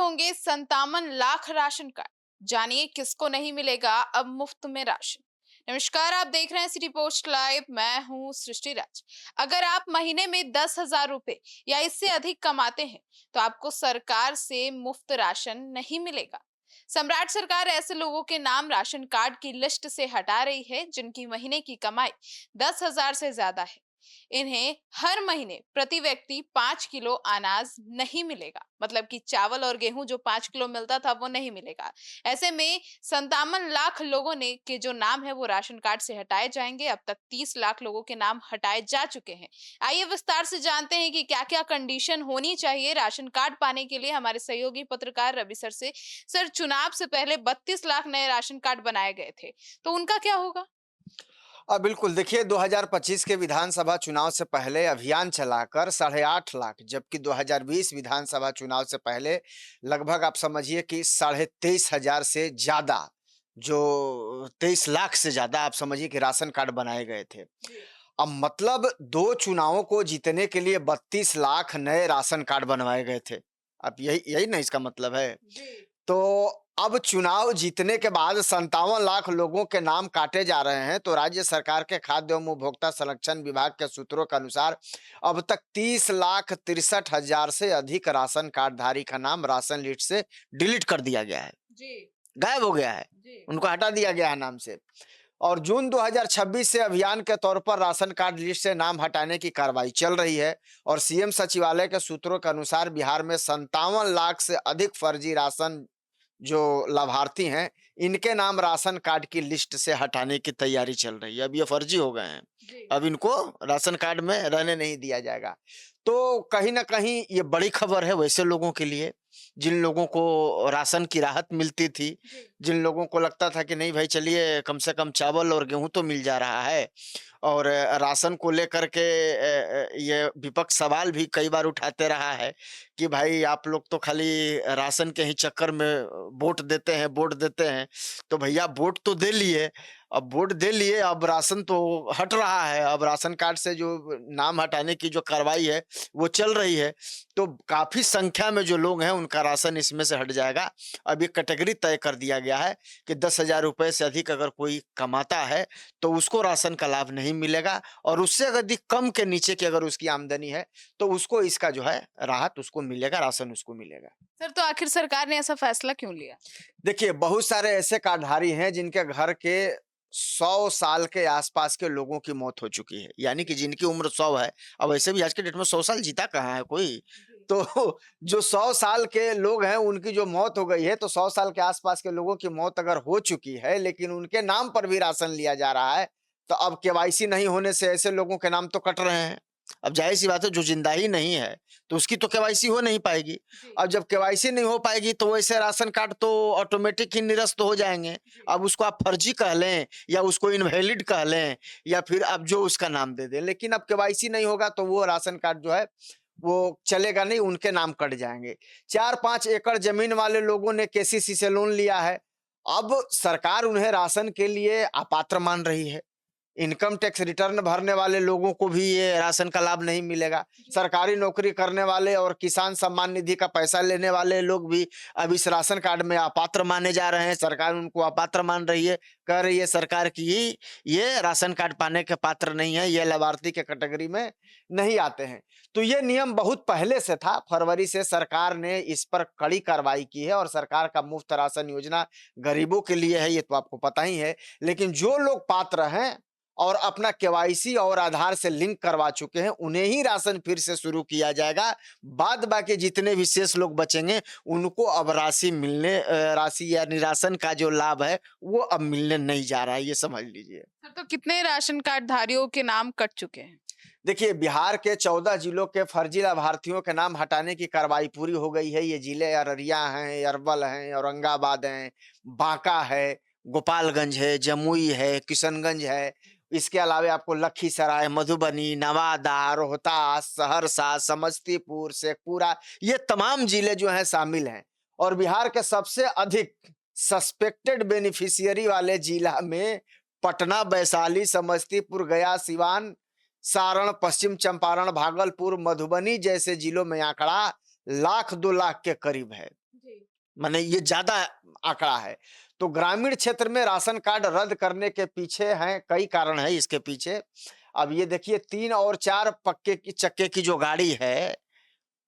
होंगे 57 lakh ration card. जानिए किसको नहीं मिलेगा अब मुफ्त में राशन। नमस्कार, आप देख रहे हैं सिटी पोस्ट लाइव। मैं हूं सृष्टि राज। अगर आप महीने में 10,000 रुपए या इससे अधिक कमाते हैं तो आपको सरकार से मुफ्त राशन नहीं मिलेगा। सम्राट सरकार ऐसे लोगों के नाम राशन कार्ड की लिस्ट से हटा रही है जिनकी महीने की कमाई 10,000 से ज्यादा है। इन्हें हर महीने प्रति व्यक्ति 5 किलो अनाज नहीं मिलेगा, मतलब कि चावल और गेहूं जो 5 किलो मिलता था वो नहीं मिलेगा। ऐसे में 57 लाख लोगों ने के जो नाम है वो राशन कार्ड से हटाए जाएंगे। अब तक 30 लाख लोगों के नाम हटाए जा चुके हैं। आइए विस्तार से जानते हैं कि क्या क्या कंडीशन होनी चाहिए राशन कार्ड पाने के लिए। हमारे सहयोगी पत्रकार रवि सर से। सर, चुनाव से पहले 32 लाख नए राशन कार्ड बनाए गए थे, तो उनका क्या होगा? बिल्कुल देखिए 2025 के विधानसभा चुनाव से पहले अभियान चलाकर 8.5 लाख, जबकि 2020 विधानसभा चुनाव से पहले लगभग आप समझिए कि 23,500 से ज्यादा, जो 23 लाख से ज्यादा आप समझिए कि राशन कार्ड बनाए गए थे। अब मतलब दो चुनावों को जीतने के लिए 32 लाख नए राशन कार्ड बनवाए गए थे। अब यही यही ना इसका मतलब है। तो अब चुनाव जीतने के बाद 57 लाख लोगों के नाम काटे जा रहे हैं, तो राज्य सरकार के खाद्य एवं उपभोक्ता संरक्षण विभाग के सूत्रों के अनुसार अब तक 30,63,000 से अधिक राशन कार्ड धारी का नाम राशन लिस्ट से डिलीट कर दिया गया है, जी। गायब हो गया है, जी। उनको हटा दिया गया है नाम से। और जून 2026 से अभियान के तौर पर राशन कार्ड लिस्ट से नाम हटाने की कार्रवाई चल रही है। और सीएम सचिवालय के सूत्रों के अनुसार बिहार में 57 लाख से अधिक फर्जी राशन जो लाभार्थी हैं, इनके नाम राशन कार्ड की लिस्ट से हटाने की तैयारी चल रही है। अब ये फर्जी हो गए हैं, जी। अब इनको राशन कार्ड में रहने नहीं दिया जाएगा। तो कहीं ना कहीं ये बड़ी खबर है वैसे लोगों के लिए जिन लोगों को राशन की राहत मिलती थी, जी। जिन लोगों को लगता था कि नहीं भाई चलिए कम से कम चावल और गेहूं तो मिल जा रहा है। और राशन को लेकर के ये विपक्ष सवाल भी कई बार उठाते रहा है कि भाई आप लोग तो खाली राशन के ही चक्कर में वोट देते हैं, वोट देते हैं। तो भैया वोट तो दे लिए, अब वोट दे लिए, अब राशन तो हट रहा है, अब राशन कार्ड से जो नाम हटाने की जो कार्रवाई है वो चल रही है। तो काफी संख्या में जो लोग हैं उनका राशन इसमें से हट जाएगा। अब ये कैटेगरी तय कर दिया गया है कि 10,000 रुपए से अधिक अगर कोई कमाता है तो उसको राशन का लाभ नहीं मिलेगा, और उससे अगर अधिक कम के नीचे की अगर उसकी आमदनी है तो उसको इसका जो है राहत उसको मिलेगा, राशन उसको मिलेगा। सर, तो आखिर सरकार ने ऐसा फैसला क्यों लिया? देखिए बहुत सारे ऐसे कार्डधारी हैं जिनके घर के 100 साल के आसपास के लोगों की मौत हो चुकी है, यानी कि जिनकी उम्र 100 है। अब वैसे भी आज के डेट में 100 साल जीता कहाँ है कोई। जी। तो जो 100 साल के लोग हैं उनकी जो मौत हो गई है, तो 100 साल के आसपास के लोगों की मौत अगर हो चुकी है लेकिन उनके नाम पर भी राशन लिया जा रहा है, तो अब केवाईसी नहीं होने से ऐसे लोगों के नाम तो कट रहे हैं। अब जाहिर सी बात है जो जिंदा ही नहीं है तो उसकी तो केवाईसी हो नहीं पाएगी। जी। अब जब केवाईसी नहीं हो पाएगी तो वैसे राशन कार्ड तो ऑटोमेटिक ही निरस्त हो जाएंगे। जी। अब उसको आप फर्जी कह लें या उसको इनवैलिड कह लें या फिर आप जो उसका नाम दे दें, लेकिन अब केवाईसी नहीं होगा तो वो राशन कार्ड जो है वो चलेगा नहीं, उनके नाम कट जाएंगे। 4-5 एकड़ जमीन वाले लोगों ने केसीसी से लोन लिया है। अब सरकार उन्हें राशन के लिए अपात्र मान रही है। इनकम टैक्स रिटर्न भरने वाले लोगों को भी ये राशन का लाभ नहीं मिलेगा। जी। सरकारी नौकरी करने वाले और किसान सम्मान निधि का पैसा लेने वाले लोग भी अब इस राशन कार्ड में अपात्र माने जा रहे हैं। सरकार उनको अपात्र मान रही है, कह रही है सरकार की ये राशन कार्ड पाने के पात्र नहीं है, ये लाभार्थी के कैटेगरी में नहीं आते हैं। तो ये नियम बहुत पहले से था, फरवरी से सरकार ने इस पर कड़ी कार्रवाई की है। और सरकार का मुफ्त राशन योजना गरीबों के लिए है, ये तो आपको पता ही है। लेकिन जो लोग पात्र हैं और अपना केवाईसी और आधार से लिंक करवा चुके हैं, उन्हें ही राशन फिर से शुरू किया जाएगा। बाद बाकी जितने भी शेष लोग बचेंगे उनको अब राशि या निराशन का जो लाभ है वो अब मिलने नहीं जा रहा है, ये समझ लीजिए। सर, तो कितने राशन कार्ड धारियों के नाम कट चुके हैं? देखिए बिहार के 14 जिलों के फर्जी लाभार्थियों के नाम हटाने की कार्रवाई पूरी हो गई है। ये जिले अररिया हैं, अरवल हैं, औरंगाबाद हैं, बांका है, गोपालगंज है, जमुई है, किशनगंज है। इसके अलावा आपको लखीसराय, मधुबनी, नवादा, रोहतास, सहरसा, समस्तीपुर, शेखपुरा, ये तमाम जिले जो हैं शामिल हैं। और बिहार के सबसे अधिक सस्पेक्टेड बेनिफिशियरी वाले जिला में पटना, वैशाली, समस्तीपुर, गया, सिवान, सारण, पश्चिम चंपारण, भागलपुर, मधुबनी जैसे जिलों में आंकड़ा लाख 2 लाख के करीब है। जी। माने ये ज़्यादा आंकड़ा है। तो ग्रामीण क्षेत्र में राशन कार्ड रद्द करने के पीछे हैं कई कारण हैं इसके पीछे। अब ये देखिए 3 और 4 पक्के की चक्के की जो गाड़ी है,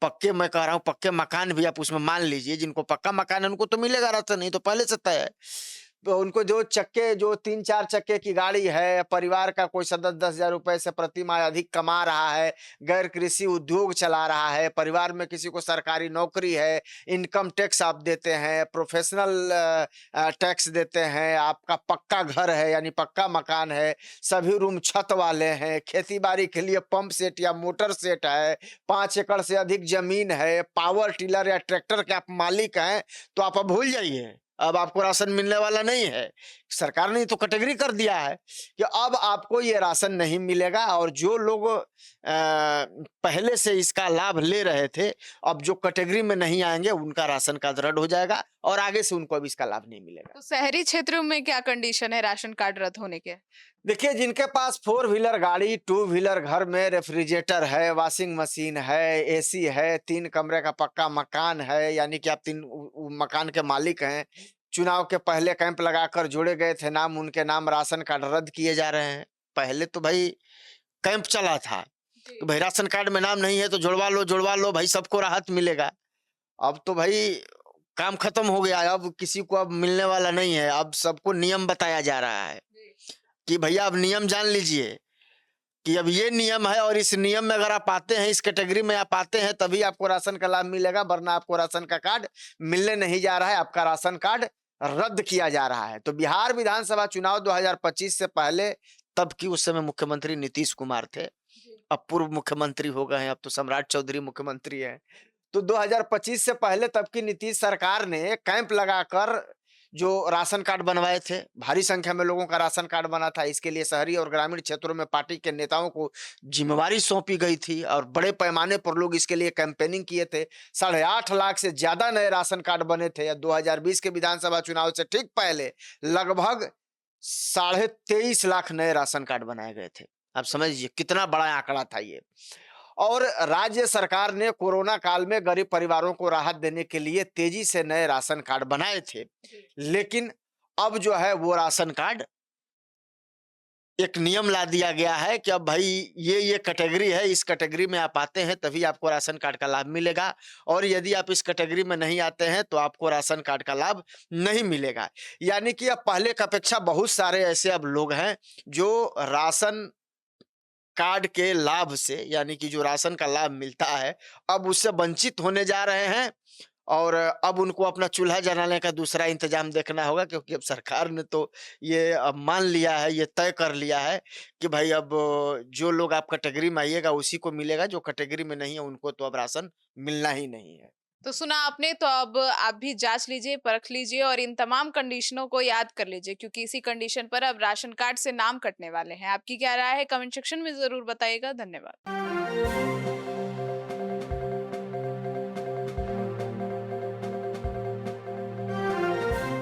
पक्के मैं कह रहा हूँ पक्के मकान भी आप उसमें मान लीजिए, जिनको पक्का मकान है उनको तो मिलेगा राशन, नहीं तो पहले से तय है। तो उनको जो चक्के जो 3-4 चक्के की गाड़ी है, परिवार का कोई सदस्य 10,000 रुपए से प्रति माह अधिक कमा रहा है, गैर कृषि उद्योग चला रहा है, परिवार में किसी को सरकारी नौकरी है, इनकम टैक्स आप देते हैं, प्रोफेशनल टैक्स देते हैं, आपका पक्का घर है यानी पक्का मकान है, सभी रूम छत वाले हैं, खेती-बाड़ी के लिए पंप सेट या मोटर सेट है, 5 एकड़ से अधिक ज़मीन है, पावर टिलर या ट्रैक्टर के आप मालिक हैं, तो आप अब भूल जाइए, अब आपको राशन मिलने वाला नहीं है। सरकार ने तो कैटेगरी कर दिया है कि अब आपको ये राशन नहीं मिलेगा और जो लोग पहले से इसका लाभ ले रहे थे, अब जो कैटेगरी में नहीं आएँगे, उनका राशन कार्ड रद्द हो जाएगा और आगे से उनको अब इसका लाभ नहीं मिलेगा। तो शहरी क्षेत्रों में क्या कंडीशन है राशन कार्ड रद्द होने के? देखिए, जिनके पास 4 व्हीलर गाड़ी, 2 व्हीलर घर में रेफ्रिजरेटर है, वॉशिंग मशीन है, एसी है, 3 कमरे का पक्का मकान है, यानी कि आप 3 मकान के मालिक हैं। चुनाव के पहले कैंप लगाकर जोड़े गए थे नाम, उनके नाम राशन कार्ड रद्द किए जा रहे हैं। पहले तो भई कैंप चला था, जी। कि भई राशन कार्ड में नाम नहीं है तो जुड़वा लो भई सबको राहत मिलेगा। अब तो भई काम खत्म हो गया है, अब किसी को अब मिलने वाला नहीं है, अब सबको नियम बताया जा रहा है। जी। कि भैया अब नियम जान लीजिए कि अब ये नियम है और इस नियम में अगर आप आते हैं, इस कैटेगरी में आप आते हैं तभी आपको राशन का लाभ मिलेगा, वरना आपको राशन का कार्ड मिलने नहीं जा रहा है, आपका राशन कार्ड रद्द किया जा रहा है। तो बिहार विधानसभा चुनाव 2025 से पहले, तब की उस समय मुख्यमंत्री नीतीश कुमार थे, जी। अब पूर्व मुख्यमंत्री हो गए हैं, अब तो सम्राट चौधरी मुख्यमंत्री हैं। तो 2025 से पहले तब की नीतीश सरकार ने कैंप लगाकर जो राशन कार्ड बनवाए थे, भारी संख्या में लोगों का राशन कार्ड बना था। इसके लिए शहरी और ग्रामीण क्षेत्रों में पार्टी के नेताओं को जिम्मेवारी सौंपी गई थी और बड़े पैमाने पर लोग इसके लिए कैंपेनिंग किए थे। 8.5 लाख से ज्यादा नए राशन कार्ड बने थे। या 2020 के विधानसभा चुनाव से ठीक पहले लगभग 23.5 लाख नए राशन कार्ड बनाए गए थे। आप समझिए कितना बड़ा आंकड़ा था ये। और राज्य सरकार ने कोरोना काल में गरीब परिवारों को राहत देने के लिए तेजी से नए राशन कार्ड बनाए थे। जी। लेकिन अब जो है वो राशन कार्ड एक नियम ला दिया गया है कि अब भाई ये कैटेगरी है, इस कैटेगरी में आप आते हैं तभी आपको राशन कार्ड का लाभ मिलेगा और यदि आप इस कैटेगरी में नहीं आते हैं तो आपको राशन कार्ड का लाभ नहीं मिलेगा। यानी कि अब पहले की अपेक्षा बहुत सारे ऐसे अब लोग हैं जो राशन कार्ड के लाभ से, यानी कि जो राशन का लाभ मिलता है, अब उससे वंचित होने जा रहे हैं और अब उनको अपना चूल्हा जलाने का दूसरा इंतजाम देखना होगा, क्योंकि अब सरकार ने तो ये अब मान लिया है, ये तय कर लिया है कि भाई अब जो लोग आप कैटेगरी में आइएगा उसी को मिलेगा, जो कैटेगरी में नहीं है उनको तो अब राशन मिलना ही नहीं है। तो सुना आपने, तो अब आप भी जांच लीजिए, परख लीजिए और इन तमाम कंडीशनों को याद कर लीजिए, क्योंकि इसी कंडीशन पर अब राशन कार्ड से नाम कटने वाले हैं। आपकी क्या राय है कमेंट सेक्शन में जरूर बताइएगा। धन्यवाद।